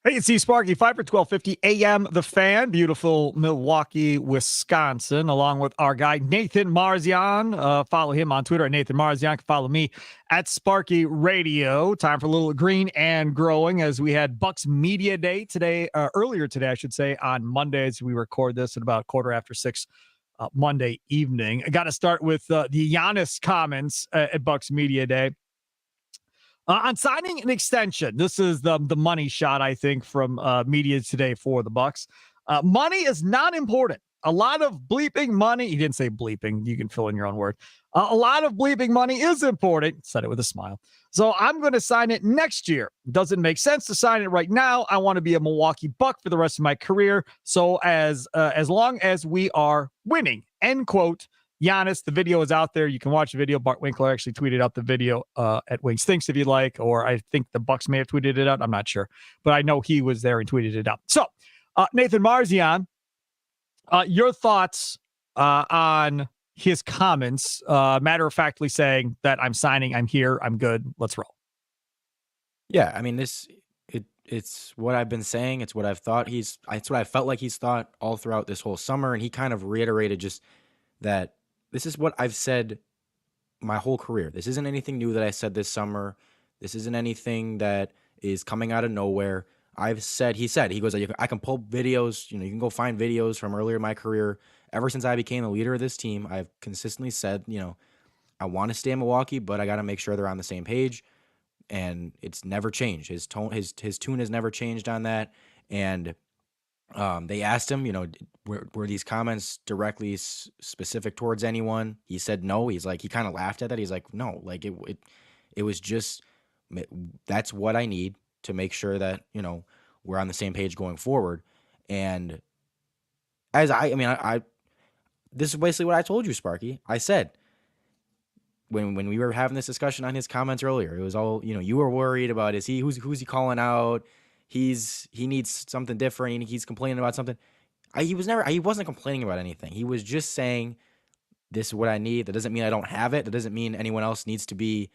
Hey, it's Steve Sparky, Fifer, 1250 AM, The Fan, beautiful Milwaukee, Wisconsin, along with our guy, Nathan Marzion. Follow him on Twitter at Nathan Marzion. You can follow me at Sparky Radio. Time for a little green and growing as we had Bucks Media Day today, earlier today, I should say, on Mondays. We record this at about 6:15 Monday evening. I got to start with the Giannis comments at Bucks Media Day. On signing an extension, this is the money shot, I think, from media today for the Bucks. Money is not important. A lot of bleeping money. He didn't say bleeping. You can fill in your own word. A lot of bleeping money is important. Said it with a smile. So I'm going to sign it next year. Doesn't make sense to sign it right now. I want to be a Milwaukee Buck for the rest of my career. So as long as we are winning, end quote. Giannis, the video is out there. You can watch the video. Bart Winkler actually tweeted out the video at Wings Thinks if you'd like, or I think the Bucks may have tweeted it out. I'm not sure, but I know he was there and tweeted it out. So, Nathan Marzion, your thoughts on his comments, matter-of-factly saying that I'm signing, I'm here, I'm good, let's roll. Yeah, I mean, it's what I've been saying. It's what I've thought. It's what I felt like he's thought all throughout this whole summer, and he kind of reiterated just that this is what I've said my whole career. This isn't anything new that I said this summer. This isn't anything that is coming out of nowhere. He goes, I can pull videos, you can go find videos from earlier in my career. Ever since I became the leader of this team, I've consistently said, I want to stay in Milwaukee, but I got to make sure they're on the same page. And it's never changed. His tune has never changed on that. And they asked him, were these comments directly specific towards anyone? He said no. He kind of laughed at that. He's like, no, like it was just, that's what I need to make sure that, we're on the same page going forward. And as this is basically what I told you, Sparky. I said, when we were having this discussion on his comments earlier, it was all, you were worried about, who's he calling out? He needs something different. He's complaining about something. He wasn't complaining about anything. He was just saying, this is what I need. That doesn't mean I don't have it. That doesn't mean anyone else needs to be,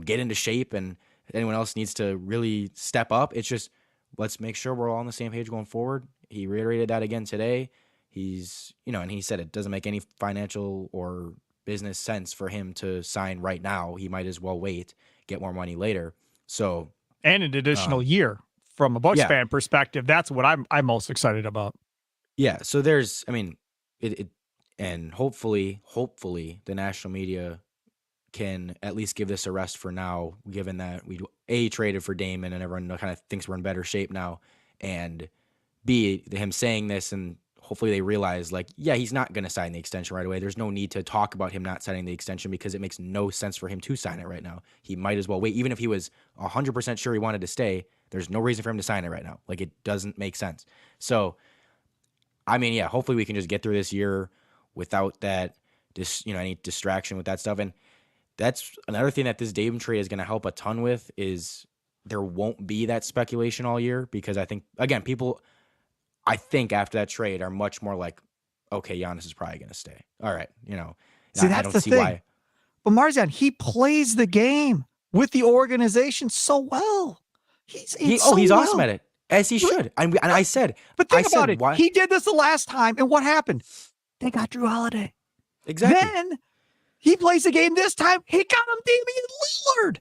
get into shape and anyone else needs to really step up. It's just, let's make sure we're all on the same page going forward. He reiterated that again today. He's, and he said it doesn't make any financial or business sense for him to sign right now. He might as well wait, get more money later. So, and an additional year from a Bucks fan perspective. That's what I'm most excited about. Yeah. So there's, and hopefully the national media can at least give this a rest for now, given that we traded for Damon and everyone kind of thinks we're in better shape now, and B, him saying this, and hopefully they realize, he's not going to sign the extension right away. There's no need to talk about him not signing the extension because it makes no sense for him to sign it right now. He might as well wait. Even if he was 100% sure he wanted to stay, there's no reason for him to sign it right now. It doesn't make sense. So, hopefully we can just get through this year without that, any distraction with that stuff. And that's another thing that this Dame trade is going to help a ton with, is there won't be that speculation all year, because I think, again, people, after that trade are much more like, okay, Giannis is probably going to stay. All right. See, that's I don't see thing. Why. But Marzion, he plays the game with the organization so well. He's awesome at it, as he should. And I said, but think about it. Why? He did this the last time, and what happened? They got Jrue Holiday. Exactly. Then he plays the game this time. He got him Damian Lillard.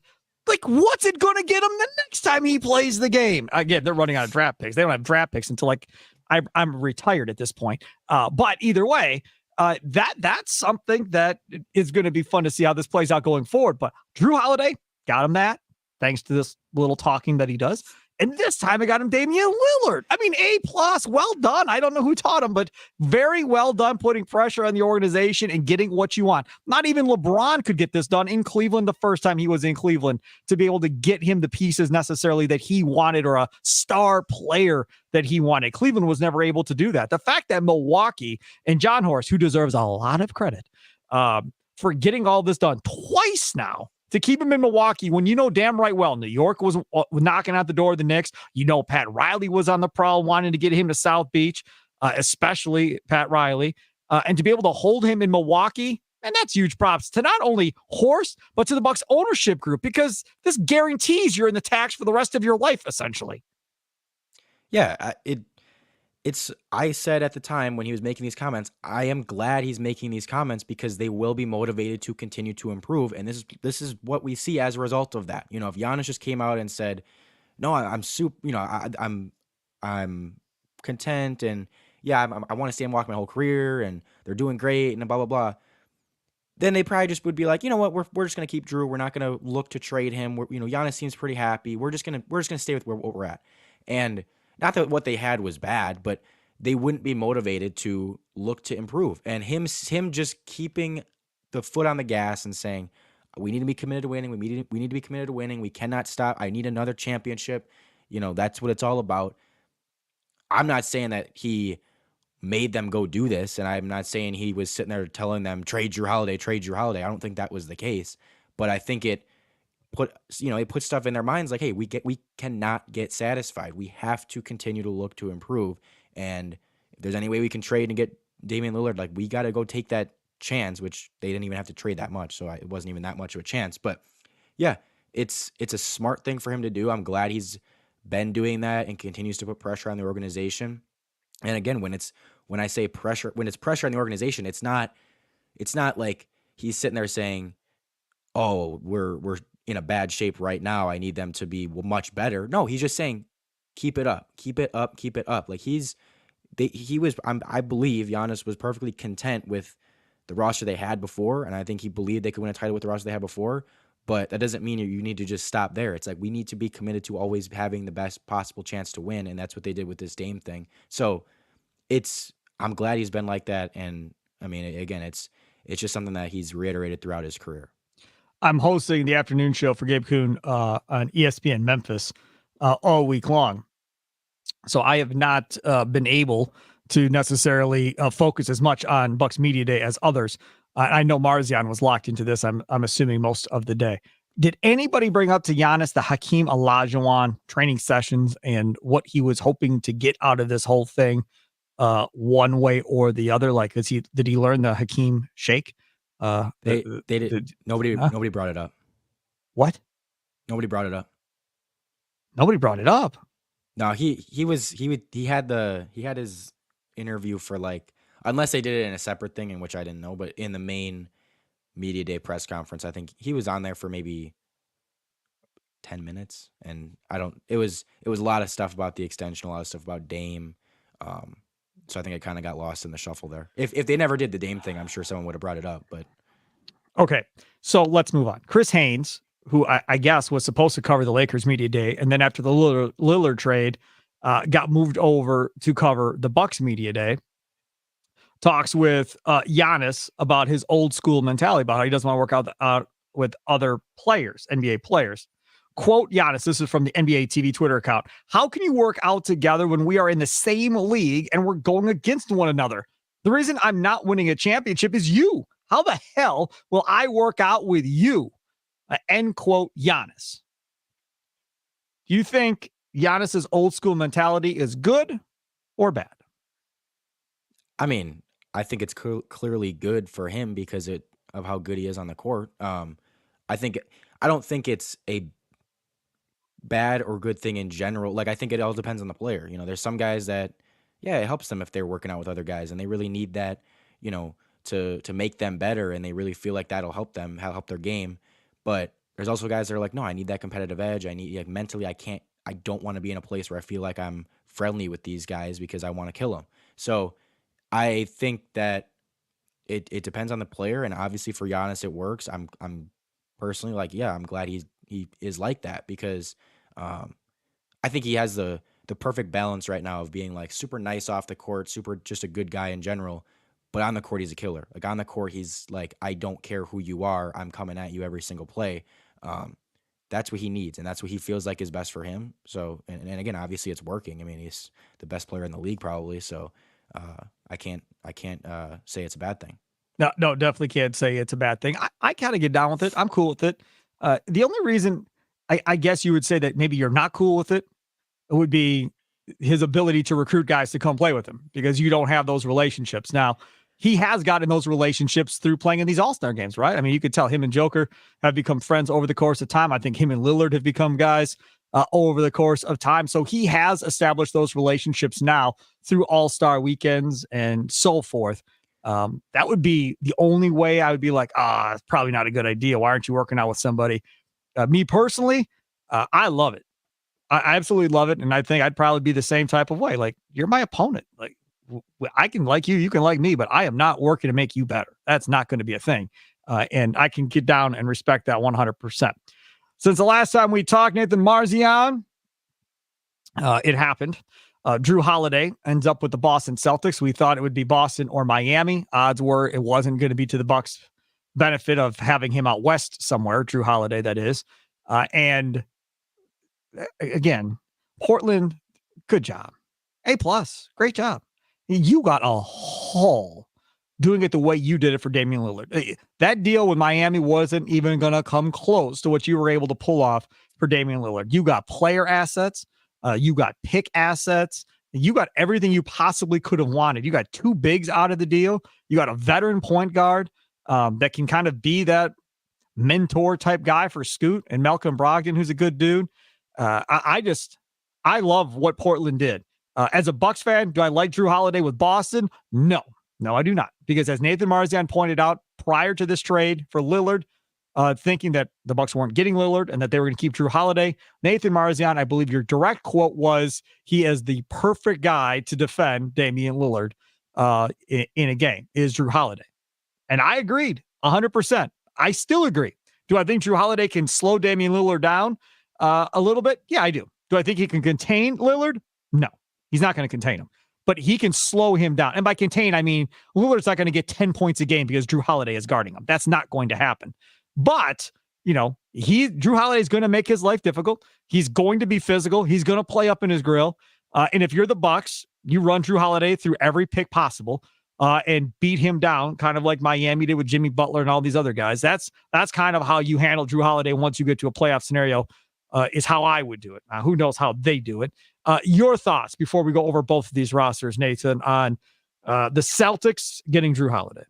What's it going to get him the next time he plays the game? Again, they're running out of draft picks. They don't have draft picks until I'm retired at this point. But either way, that's something that is going to be fun to see how this plays out going forward. But Jrue Holiday got him that, thanks to this little talking that he does. And this time I got him Damian Lillard. A+, well done. I don't know who taught him, but very well done putting pressure on the organization and getting what you want. Not even LeBron could get this done in Cleveland the first time he was in Cleveland, to be able to get him the pieces necessarily that he wanted, or a star player that he wanted. Cleveland was never able to do that. The fact that Milwaukee and John Horst, who deserves a lot of credit for getting all this done twice now, to keep him in Milwaukee, when damn right well New York was knocking out the door of the Knicks. Pat Riley was on the prowl wanting to get him to South Beach, especially Pat Riley. And to be able to hold him in Milwaukee, and that's huge props to not only Horst, but to the Bucks ownership group, because this guarantees you're in the tax for the rest of your life, essentially. Yeah, I said at the time when he was making these comments, I am glad he's making these comments because they will be motivated to continue to improve. And this is what we see as a result of that. If Giannis just came out and said, "No, I'm super," I'm content, and yeah, I want to see him walk my whole career, and they're doing great, and blah blah blah. Then they probably just would be like, you know what, we're just gonna keep Jrue. We're not gonna look to trade him. Giannis seems pretty happy. We're just gonna stay with what we're at. And not that what they had was bad, but they wouldn't be motivated to look to improve. And him just keeping the foot on the gas and saying, we need to be committed to winning. We need to be committed to winning. We cannot stop. I need another championship. That's what it's all about. I'm not saying that he made them go do this, and I'm not saying he was sitting there telling them trade Jrue Holiday, trade Jrue Holiday. I don't think that was the case, but I think it put stuff in their minds like, hey, we cannot get satisfied. We have to continue to look to improve, and if there's any way we can trade and get Damian Lillard, like, we got to go take that chance, which they didn't even have to trade that much, so it wasn't even that much of a chance. But yeah, it's a smart thing for him to do. I'm glad he's been doing that and continues to put pressure on the organization. And again, when I say pressure, when it's pressure on the organization, it's not like he's sitting there saying, "Oh, we're in a bad shape right now. I need them to be much better." No, he's just saying, "Keep it up, keep it up, keep it up." Like I believe Giannis was perfectly content with the roster they had before, and I think he believed they could win a title with the roster they had before. But that doesn't mean you need to just stop there. It's like, we need to be committed to always having the best possible chance to win, and that's what they did with this Dame thing. So I'm glad he's been like that, and I mean, again, it's just something that he's reiterated throughout his career. I'm hosting the afternoon show for Gabe Kuhn on ESPN Memphis all week long. So I have not been able to necessarily focus as much on Bucks Media Day as others. I know Marzion was locked into this, I'm assuming, most of the day. Did anybody bring up to Giannis the Hakeem Olajuwon training sessions and what he was hoping to get out of this whole thing, one way or the other? Like, did he learn the Hakeem shake? They did. Nobody brought it up. What? Nobody brought it up. Nobody brought it up. No, he had his interview for, like, unless they did it in a separate thing, in which I didn't know, but in the main media day press conference, I think he was on there for maybe 10 minutes, and it was a lot of stuff about the extension, a lot of stuff about Dame. So I think it kind of got lost in the shuffle there. If they never did the Dame thing, I'm sure someone would have brought it up. But okay, so let's move on. Chris Haynes, who I guess was supposed to cover the Lakers media day, and then after the Lillard trade, got moved over to cover the Bucks media day, talks with Giannis about his old school mentality, about how he doesn't want to work out with other players, NBA players. Quote Giannis, this is from the NBA TV Twitter account: "How can you work out together when we are in the same league and we're going against one another? The reason I'm not winning a championship is you. How the hell will I work out with you?" End quote Giannis. Do you think Giannis's old school mentality is good or bad? I mean, I think it's clearly good for him because of how good he is on the court. I don't think it's a bad or good thing in general. Like, I think it all depends on the player. There's some guys that, yeah, it helps them if they're working out with other guys and they really need that, to make them better, and they really feel like that'll help them, help their game. But there's also guys that are like, no, I need that competitive edge. I need, like, mentally, I don't want to be in a place where I feel like I'm friendly with these guys because I want to kill them. So I think that it depends on the player, and obviously for Giannis it works. I'm personally like, yeah, I'm glad he is like that because I think he has the perfect balance right now of being, like, super nice off the court, super just a good guy in general, but on the court he's a killer. Like, on the court he's like, I don't care who you are, I'm coming at you every single play. That's what he needs, and that's what he feels like is best for him. So, and again, obviously it's working. I mean, he's the best player in the league probably. So I can't say it's a bad thing. No, definitely can't say it's a bad thing. I kind of get down with it. I'm cool with it. The only reason I guess you would say that maybe you're not cool with it would be his ability to recruit guys to come play with him, because you don't have those relationships. Now, he has gotten those relationships through playing in these All-Star games, right? I mean, you could tell him and Joker have become friends over the course of time. I think him and Lillard have become guys. over the course of time. So he has established those relationships now through all-star weekends and so forth. That would be the only way I would be like, it's probably not a good idea. Why aren't you working out with somebody? Me personally, I love it. I absolutely love it. And I think I'd probably be the same type of way. Like, you're my opponent. Like, I can like you, you can like me, but I am not working to make you better. That's not going to be a thing. And I can get down and respect that 100%. Since the last time we talked, Nathan Marzion, it happened. Jrue Holiday ends up with the Boston Celtics. We thought it would be Boston or Miami. Odds were it wasn't going to be to the Bucks' benefit of having him out west somewhere, Jrue Holiday, that is. And again, Portland, good job. A+, great job. You got a haul doing it the way you did it for Damian Lillard. That deal with Miami wasn't even going to come close to what you were able to pull off for Damian Lillard. You got player assets. You got pick assets. You got everything you possibly could have wanted. You got 2 bigs out of the deal. You got a veteran point guard that can kind of be that mentor type guy for Scoot and Malcolm Brogdon, who's a good dude. I love what Portland did. As a Bucks fan, do I like Jrue Holiday with Boston? No, I do not. Because as Nathan Marzion pointed out prior to this trade for Lillard, thinking that the Bucks weren't getting Lillard and that they were going to keep Jrue Holiday, Nathan Marzion, I believe your direct quote was, he is the perfect guy to defend Damian Lillard in a game, is Jrue Holiday. And I agreed 100%. I still agree. Do I think Jrue Holiday can slow Damian Lillard down a little bit? Yeah, I do. Do I think he can contain Lillard? No, he's not going to contain him. But he can slow him down. And by contain, I mean Lillard's not going to get 10 points a game because Jrue Holiday is guarding him. That's not going to happen. But, Jrue Holiday is going to make his life difficult. He's going to be physical. He's going to play up in his grill. And if you're the Bucks, you run Jrue Holiday through every pick possible and beat him down, kind of like Miami did with Jimmy Butler and all these other guys. That's kind of how you handle Jrue Holiday once you get to a playoff scenario, is how I would do it. Who knows how they do it? Your thoughts before we go over both of these rosters, Nathan, on the Celtics getting Jrue Holiday?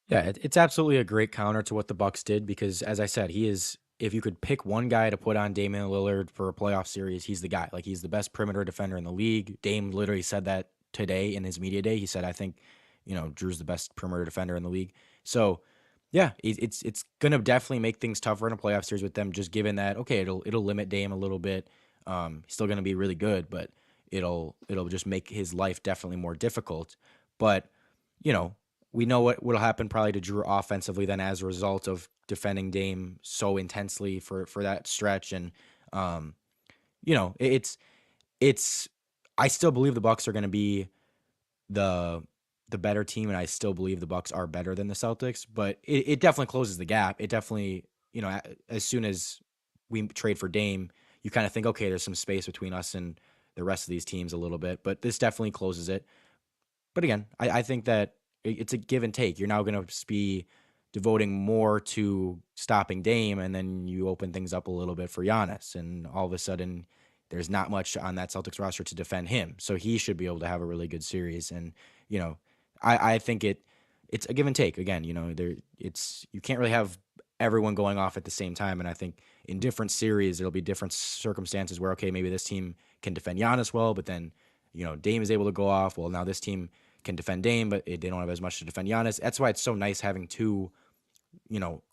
Yeah, it's absolutely a great counter to what the Bucks did because, as I said, he is. If you could pick one guy to put on Damian Lillard for a playoff series, he's the guy. Like, he's the best perimeter defender in the league. Dame literally said that today in his media day. He said, "I think, Drew's the best perimeter defender in the league." So, yeah, it's gonna definitely make things tougher in a playoff series with them. Just given that, okay, it'll limit Dame a little bit. He's still gonna be really good, but it'll just make his life definitely more difficult. But we know what will happen probably to Jrue offensively then as a result of defending Dame so intensely for that stretch. And, it's I still believe the Bucks are going to be the better team. And I still believe the Bucks are better than the Celtics, but it definitely closes the gap. It definitely, as soon as we trade for Dame, you kind of think, okay, there's some space between us and the rest of these teams a little bit, but this definitely closes it. But again, I think that it's a give and take. You're now going to be devoting more to stopping Dame, and then you open things up a little bit for Giannis, and all of a sudden there's not much on that Celtics roster to defend him. So he should be able to have a really good series. And, I think it's a give and take. Again, you can't really have everyone going off at the same time. And I think in different series, there'll be different circumstances where, okay, maybe this team can defend Giannis well, but then, Dame is able to go off. Well, now this team can defend Dame, but they don't have as much to defend Giannis. That's why it's so nice having 2,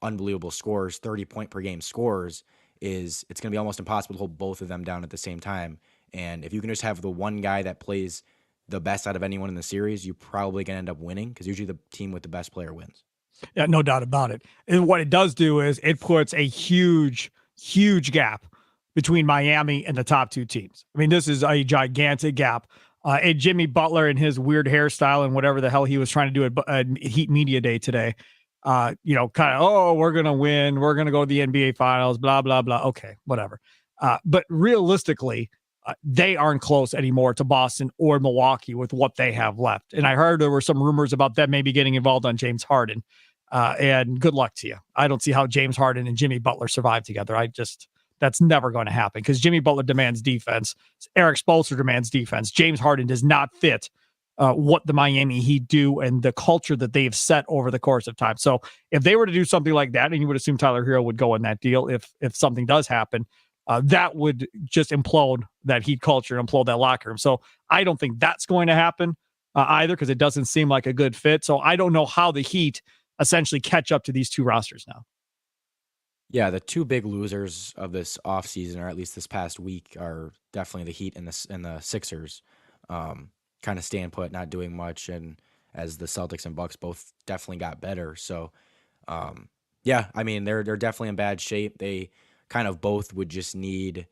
unbelievable scorers, 30-point per game scorers. It's going to be almost impossible to hold both of them down at the same time. And if you can just have the one guy that plays the best out of anyone in the series, you probably going to end up winning because usually the team with the best player wins. Yeah, no doubt about it. And what it does do is it puts a huge, huge gap between Miami and the top 2 teams. I mean, this is a gigantic gap. And Jimmy Butler and his weird hairstyle and whatever the hell he was trying to do at Heat Media Day today, kind of, we're going to win. We're going to go to the NBA Finals, blah, blah, blah. Okay, whatever. But realistically, they aren't close anymore to Boston or Milwaukee with what they have left. And I heard there were some rumors about them maybe getting involved on James Harden. And good luck to you. I don't see how James Harden and Jimmy Butler survive together. That's never going to happen because Jimmy Butler demands defense. Eric Spoelstra demands defense. James Harden does not fit what the Miami Heat do and the culture that they've set over the course of time. So if they were to do something like that, and you would assume Tyler Hero would go in that deal if something does happen, that would just implode that Heat culture, implode that locker room. So I don't think that's going to happen either, because it doesn't seem like a good fit. So I don't know how the Heat essentially catch up to these two rosters now. Yeah, the two big losers of this offseason, or at least this past week, are definitely the Heat and the Sixers. Kind of staying put, not doing much, and as the Celtics and Bucks both definitely got better. So, yeah, I mean they're definitely in bad shape. They kind of both would just need,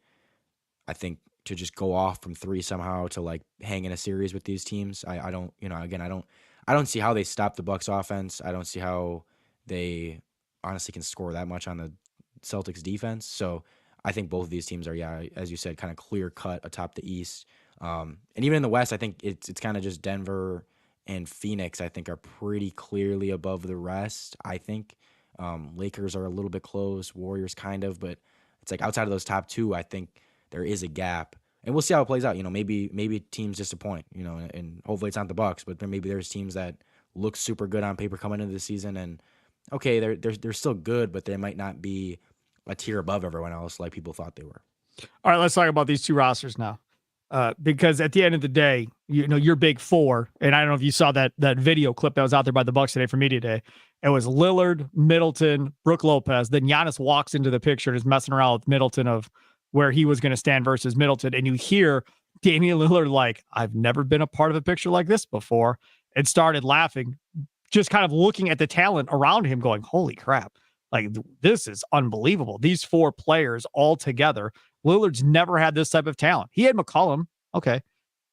I think, to just go off from three somehow to like hang in a series with these teams. I don't, again, I don't see how they stop the Bucks offense. I don't see how they honestly can score that much on the Celtics defense. So I think both of these teams are, yeah, as you said, kind of clear cut atop the East. And even in the West, I think it's kind of just Denver and Phoenix, I think, are pretty clearly above the rest. I think Lakers are a little bit close, Warriors kind of, but it's like outside of those top two, I think there is a gap. And we'll see how it plays out. Maybe teams disappoint, and hopefully it's not the Bucks, but then maybe there's teams that look super good on paper coming into the season, and okay, they're still good, but they might not be a tier above everyone else like people thought they were. All right, let's talk about these two rosters now. Because at the end of the day, your big four, and I don't know if you saw that video clip that was out there by the Bucks today for Media Day. It was Lillard, Middleton, Brook Lopez. Then Giannis walks into the picture and is messing around with Middleton of where he was going to stand versus Middleton. And you hear Damian Lillard like, I've never been a part of a picture like this before, and started laughing, just kind of looking at the talent around him going, holy crap. Like, this is unbelievable. These four players all together. Lillard's never had this type of talent. He had McCollum, okay,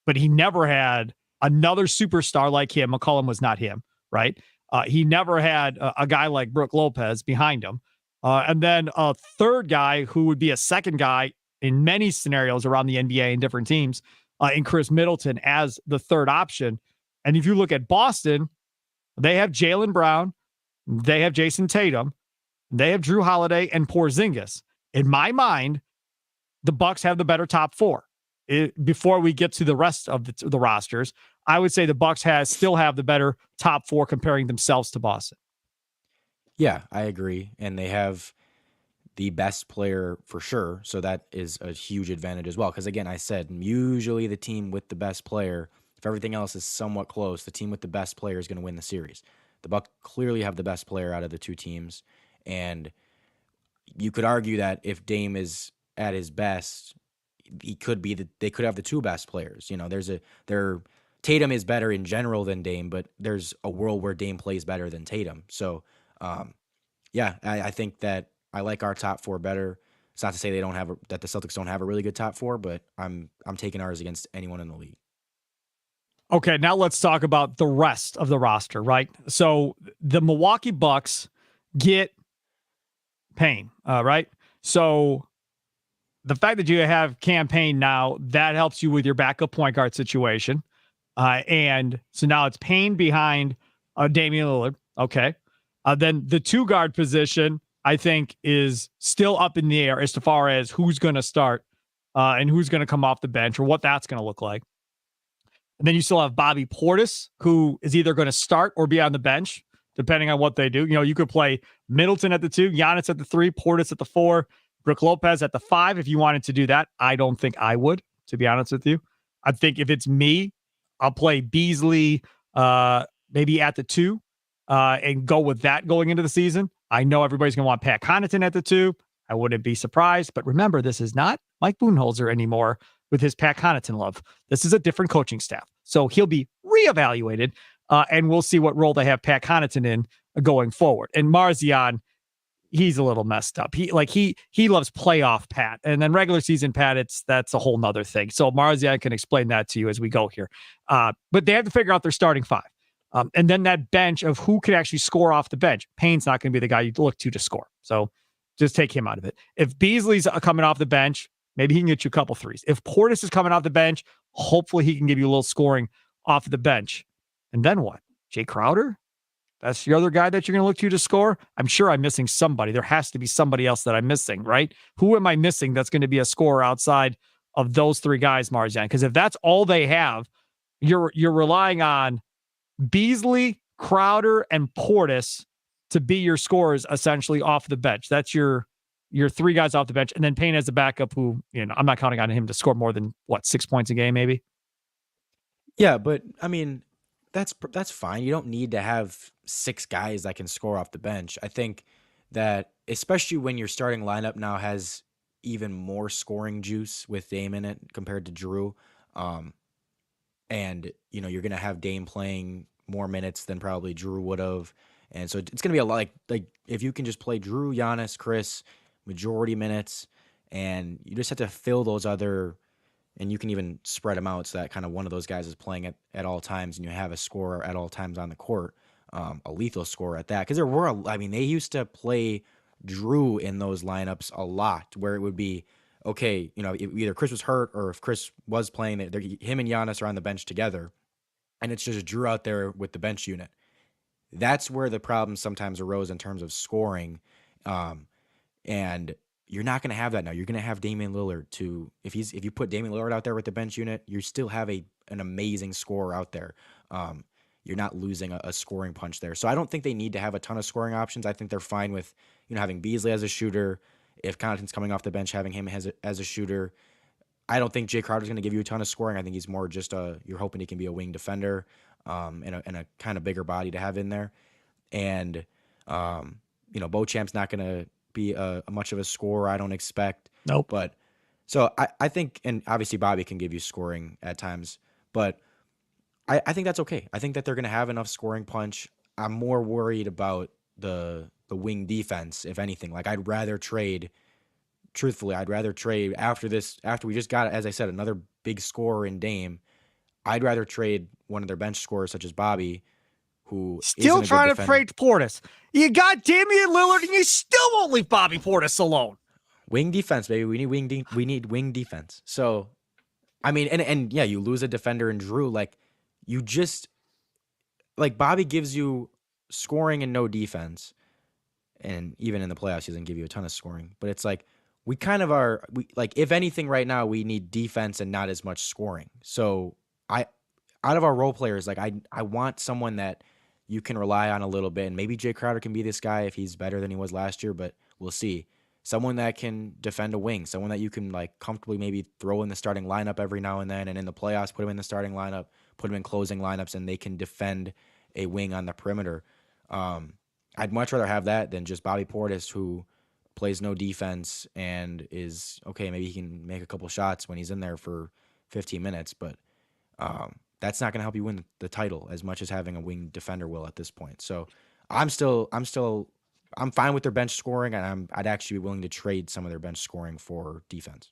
but he never had another superstar like him. McCollum was not him, right? He never had a guy like Brook Lopez behind him. And then a third guy who would be a second guy in many scenarios around the NBA and different teams, in Chris Middleton as the third option. And if you look at Boston, they have Jaylen Brown, they have Jason Tatum, they have Jrue Holiday and Porzingis. In my mind, the Bucks have the better top four. Before we get to the rest of the rosters, I would say the Bucks still have the better top four comparing themselves to Boston. Yeah, I agree. And they have the best player for sure. So that is a huge advantage as well. Because again, I said, usually the team with the best player, if everything else is somewhat close, the team with the best player is going to win the series. The Bucks clearly have the best player out of the two teams. And you could argue that if Dame is at his best, they could have the two best players. Tatum is better in general than Dame, but there's a world where Dame plays better than Tatum. So, yeah, I think that I like our top four better. It's not to say that the Celtics don't have a really good top four, but I'm taking ours against anyone in the league. Okay, now let's talk about the rest of the roster, right? So the Milwaukee Bucks get Payne, right? So the fact that you have Cam Payne now, that helps you with your backup point guard situation. And so now it's Payne behind Damian Lillard. Okay. Then the two guard position, I think, is still up in the air as far as who's going to start and who's going to come off the bench or what that's going to look like. And then you still have Bobby Portis, who is either going to start or be on the bench, depending on what they do. You could play Middleton at the 2, Giannis at the 3, Portis at the 4, Brook Lopez at the 5 if you wanted to do that. I don't think I would, to be honest with you. I think if it's me, I'll play Beasley maybe at the 2 and go with that going into the season. I know everybody's going to want Pat Connaughton at the 2. I wouldn't be surprised. But remember, this is not Mike Budenholzer anymore with his Pat Connaughton love. This is a different coaching staff. So he'll be reevaluated, and we'll see what role they have Pat Connaughton in going forward. And Marzion, he's a little messed up. He loves playoff Pat, and then regular season Pat, that's a whole nother thing. So Marzion can explain that to you as we go here. But they have to figure out their starting 5. And then that bench of who could actually score off the bench. Payne's not going to be the guy you look to score. So just take him out of it. If Beasley's coming off the bench, maybe he can get you a couple threes. If Portis is coming off the bench, hopefully he can give you a little scoring off the bench. And then what? Jay Crowder? That's your other guy that you're going to look to score? I'm sure I'm missing somebody. There has to be somebody else that I'm missing, right? Who am I missing that's going to be a scorer outside of those 3 guys, Marzion? Because if that's all they have, you're relying on Beasley, Crowder, and Portis to be your scorers essentially off the bench. That's your your 3 guys off the bench, and then Payne as a backup who, I'm not counting on him to score more than, 6 points a game maybe? Yeah, but I mean, that's fine. You don't need to have 6 guys that can score off the bench. I think that especially when your starting lineup now has even more scoring juice with Dame in it compared to Jrue, um, and you're gonna have Dame playing more minutes than probably Jrue would have, and so it's gonna be a lot like if you can just play Jrue, Giannis, Chris majority minutes, and you just have to fill those other. And you can even spread them out so that kind of one of those guys is playing at all times, and you have a scorer at all times on the court, a lethal scorer at that. Because they used to play Jrue in those lineups a lot, where it would be, okay, either Chris was hurt or if Chris was playing, him and Giannis are on the bench together, and it's just Jrue out there with the bench unit. That's where the problem sometimes arose in terms of scoring, and you're not going to have that now. You're going to have Damian Lillard if you put Damian Lillard out there with the bench unit, you still have an amazing scorer out there. You're not losing a scoring punch there. So I don't think they need to have a ton of scoring options. I think they're fine with having Beasley as a shooter. If Connaughton's coming off the bench, having him as a shooter. I don't think Jay Crowder's going to give you a ton of scoring. I think he's more just you're hoping he can be a wing defender, and a kind of bigger body to have in there. And Beauchamp's not going to be much of a scorer, I don't expect. Nope. But so I think, and obviously Bobby can give you scoring at times, but I think that's okay. I think that they're going to have enough scoring punch. I'm more worried about the wing defense, if anything. Like truthfully, I'd rather trade after we just got, as I said, another big scorer in Dame. I'd rather trade one of their bench scorers such as Bobby, who still trying to trade Portis. You got Damian Lillard, and you still won't leave Bobby Portis alone. Wing defense, baby. We need wing defense. So, I mean, and yeah, you lose a defender in Jrue. Like, you just Bobby gives you scoring and no defense, and even in the playoffs, he doesn't give you a ton of scoring. But it's like we kind of are. If anything, right now we need defense and not as much scoring. So out of our role players, I want someone that you can rely on a little bit, and maybe Jay Crowder can be this guy if he's better than he was last year, but we'll see. Someone that can defend a wing, someone that you can comfortably maybe throw in the starting lineup every now and then, and in the playoffs put him in the starting lineup, put him in closing lineups, and they can defend a wing on the perimeter. I'd much rather have that than just Bobby Portis, who plays no defense and is okay. Maybe he can make a couple shots when he's in there for 15 minutes, but that's not going to help you win the title as much as having a wing defender will at this point. So I'm fine with their bench scoring, and I'd actually be willing to trade some of their bench scoring for defense.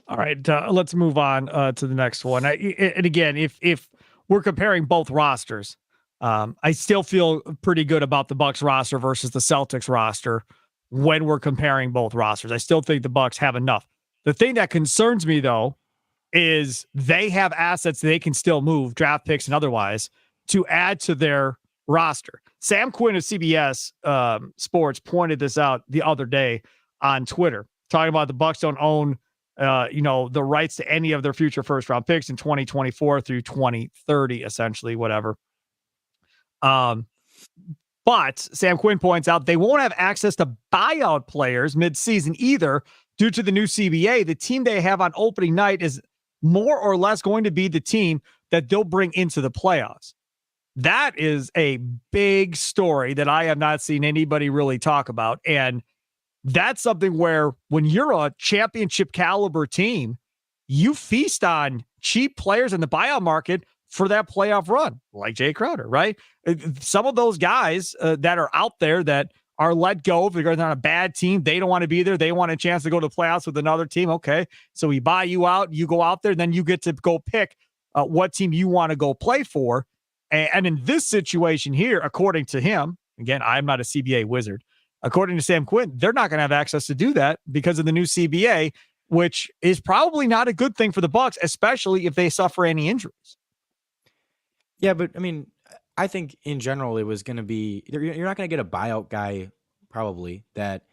All right, let's move on to the next one. And again, if we're comparing both rosters, I still feel pretty good about the Bucks roster versus the Celtics roster when we're comparing both rosters. I still think the Bucks have enough. The thing that concerns me, though, is they have assets they can still move, draft picks and otherwise, to add to their roster. Sam Quinn of CBS Sports pointed this out the other day on Twitter, talking about the Bucks don't own the rights to any of their future first round picks in 2024 through 2030, essentially, whatever. But Sam Quinn points out they won't have access to buyout players mid-season either due to the new CBA. The team they have on opening night is more or less going to be the team that they'll bring into the playoffs. That is a big story that I have not seen anybody really talk about. And that's something where when you're a championship caliber team, you feast on cheap players in the buyout market for that playoff run, like Jay Crowder, right? Some of those guys that are out there that are let go if they're on a bad team, they don't want to be there. They want a chance to go to the playoffs with another team. Okay, so we buy you out, you go out there, then you get to go pick what team you want to go play for. And in this situation here, according to him, again, I'm not a CBA wizard. According to Sam Quinn, they're not going to have access to do that because of the new CBA, which is probably not a good thing for the Bucks, especially if they suffer any injuries. Yeah, but I mean, I think in general it was going to be you're not going to get a buyout guy probably that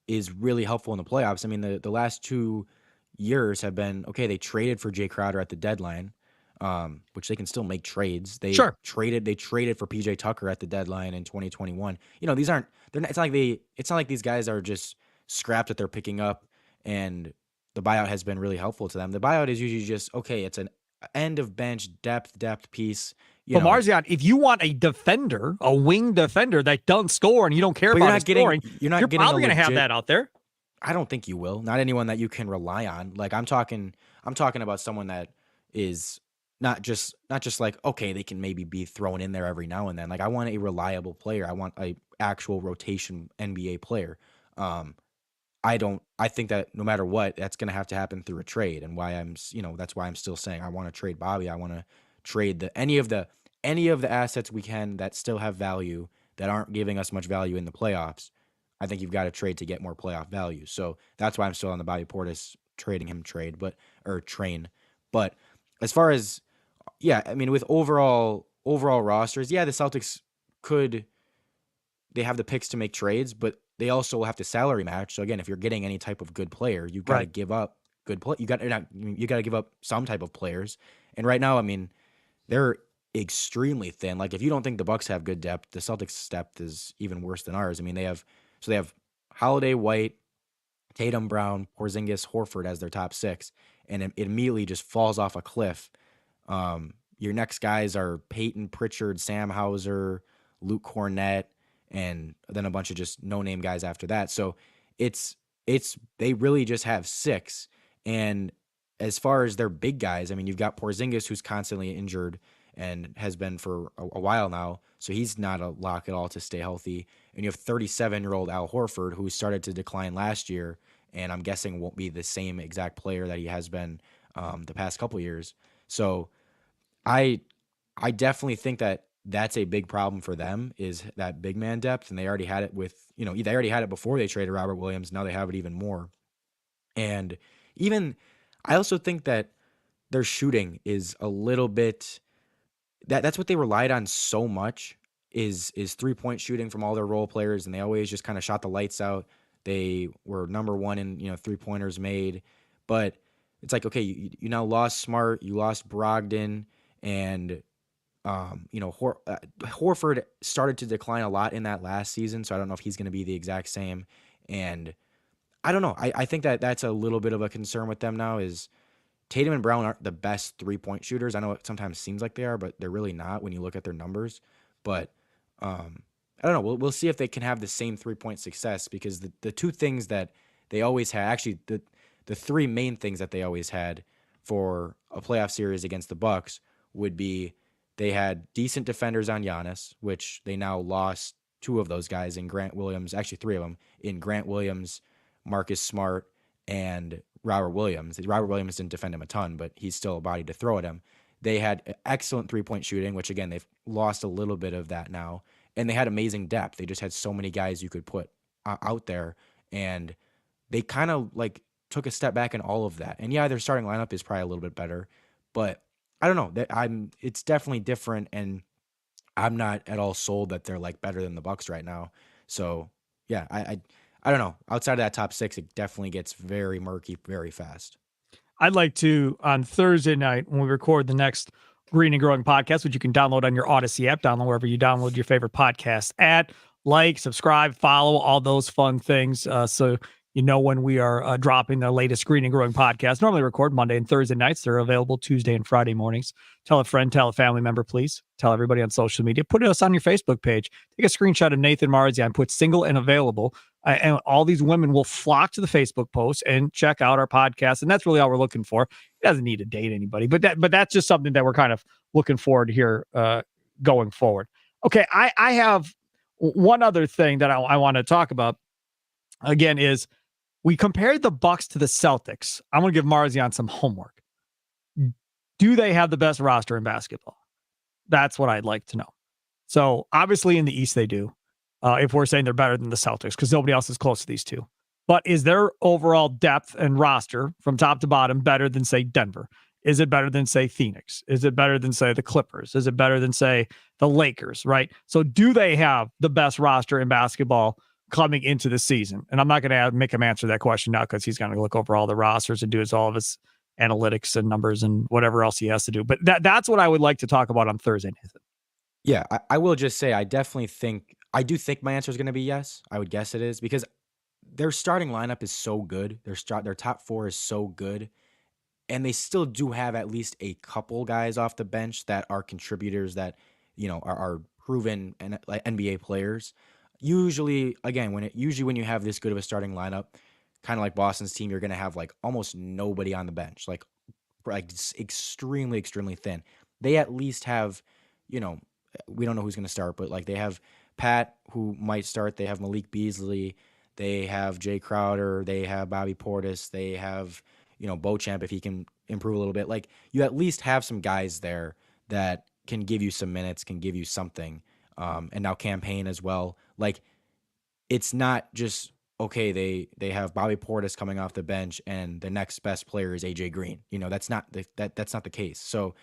is really helpful in the playoffs. I mean, the last 2 years have been okay. They traded for Jay Crowder at the deadline, which they can still make trades. They traded for PJ Tucker at the deadline in 2021. These aren't. They're not. It's not like these guys are just scrap that they're picking up, and the buyout has been really helpful to them. The buyout is usually just, okay, it's an end of bench depth piece. You But know, Marzion, if you want a defender, a wing defender that doesn't score and you don't care but about his scoring, you're not you're getting a probably going to have legit. that out there. I don't think you will. Not anyone that you can rely on. Like I'm talking about someone that is not just like, okay, they can maybe be thrown in there every now and then. Like I want a reliable player. I want a actual rotation NBA player. Um, I think that no matter what, that's going to have to happen through a trade, and that's why I'm still saying I want to trade Bobby. I want to trade any of the assets we can that still have value that aren't giving us much value in the playoffs. I think you've got to trade to get more playoff value. So that's why I'm still on the Bobby Portis trading him train. But as far as, yeah, I mean, with overall rosters, yeah, the Celtics could, they have the picks to make trades, but they also will have to salary match. So again, if you're getting any type of good player, you've got to Right. give up good play. You got to give up some type of players. And right now, I mean, they're extremely thin. Like if you don't think the Bucks have good depth, the Celtics' depth is even worse than ours. I mean, they have Holiday, White, Tatum, Brown, Porzingis, Horford as their top six, and it immediately just falls off a cliff. Your next guys are Peyton Pritchard, Sam Hauser, Luke Cornett, and then a bunch of just no-name guys after that. So it's they really just have six. And as far as their big guys, I mean, you've got Porzingis, who's constantly injured and has been for a while now, so he's not a lock at all to stay healthy. And you have 37-year-old Al Horford, who started to decline last year, and I'm guessing won't be the same exact player that he has been the past couple years. So I I definitely think that that's a big problem for them, is that big man depth, and they already had it they already had it before they traded Robert Williams. Now they have it even more. And even I also think that their shooting is a little bit, that's what they relied on so much, is 3-point shooting from all their role players, and they always just kind of shot the lights out. They were number one in 3-pointers made, but it's like, okay, you now lost Smart, you lost Brogdon, and Horford started to decline a lot in that last season, so I don't know if he's going to be the exact same. And I don't know. I think that that's a little bit of a concern with them now, is Tatum and Brown aren't the best 3-point shooters. I know it sometimes seems like they are, but they're really not when you look at their numbers. But I don't know. We'll see if they can have the same 3-point success, because the two things that they always had, actually the three main things that they always had for a playoff series against the Bucks would be, they had decent defenders on Giannis, which they now lost two of those guys in Grant Williams, actually three of them, in Grant Williams, Marcus Smart, and Robert Williams. Robert Williams didn't defend him a ton, but he's still a body to throw at him. They had excellent 3-point shooting, which again, they've lost a little bit of that now. And they had amazing depth. They just had so many guys you could put out there. And they kind of like took a step back in all of that. And yeah, their starting lineup is probably a little bit better, but I don't know. It's definitely different, and I'm not at all sold that they're like better than the Bucks right now. So yeah, I don't know. Outside of that top six, it definitely gets very murky very fast. I'd like to, on Thursday night, when we record the next Green and Growing podcast, which you can download on your Odyssey app, download wherever you download your favorite podcast at, like, subscribe, follow, all those fun things. So you know when we are dropping the latest Green and Growing podcast. Normally record Monday and Thursday nights. They're available Tuesday and Friday mornings. Tell a friend, tell a family member, please. Tell everybody on social media. Put us on your Facebook page. Take a screenshot of Nathan Marzion, put single and available. And all these women will flock to the Facebook post and check out our podcast. And that's really all we're looking for. It doesn't need to date anybody, but that's just something that we're kind of looking forward to here going forward. Okay, I have one other thing that I want to talk about, again, is we compared the Bucks to the Celtics. I'm going to give Marzion some homework. Do they have the best roster in basketball? That's what I'd like to know. So obviously in the East they do. If we're saying they're better than the Celtics, because nobody else is close to these two. But is their overall depth and roster from top to bottom better than, say, Denver? Is it better than, say, Phoenix? Is it better than, say, the Clippers? Is it better than, say, the Lakers, right? So do they have the best roster in basketball coming into the season? And I'm not going to make him answer that question now, because he's going to look over all the rosters and do all of his analytics and numbers and whatever else he has to do. But that's what I would like to talk about on Thursday, Nathan. Yeah, I will just say I do think my answer is going to be yes. I would guess it is, because their starting lineup is so good. Their top four is so good, and they still do have at least a couple guys off the bench that are contributors that are proven and like NBA players. Usually, again, when you have this good of a starting lineup, kind of like Boston's team, you're gonna have like almost nobody on the bench, like extremely extremely thin. They at least have, you know, we don't know who's gonna start, but like they have Pat who might start. They have Malik Beasley. They have Jay Crowder. They have Bobby Portis. They have Beauchamp if he can improve a little bit. Like you at least have some guys there that can give you some minutes, can give you something. And now campaign as well. Like it's not just okay. They have Bobby Portis coming off the bench, and the next best player is AJ Green. That's not that's not the case. So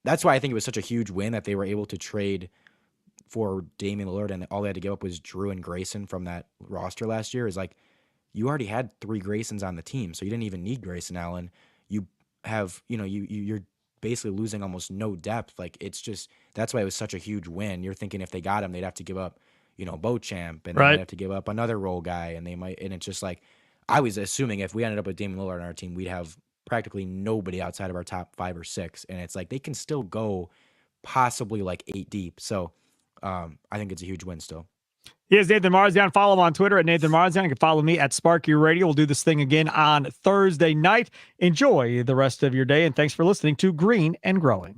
that's why I think it was such a huge win that they were able to trade for Damian Lillard, and all they had to give up was Jrue and Grayson from that roster last year. Is like you already had 3 Graysons on the team, so you didn't even need Grayson Allen. You have, you're basically losing almost no depth. Like it's just that's why it was such a huge win. You're thinking if they got him, they'd have to give up, Beauchamp, and they might Right. have to give up another role guy, and it's just like I was assuming if we ended up with Damian Lillard on our team, we'd have practically nobody outside of our top 5 or 6, and it's like they can still go possibly like 8 deep. So I think it's a huge win still. He is Nathan Marzion. Follow him on Twitter at Nathan Marzion. You can follow me at Sparky Radio. We'll do this thing again on Thursday night. Enjoy the rest of your day, and thanks for listening to Green and Growing.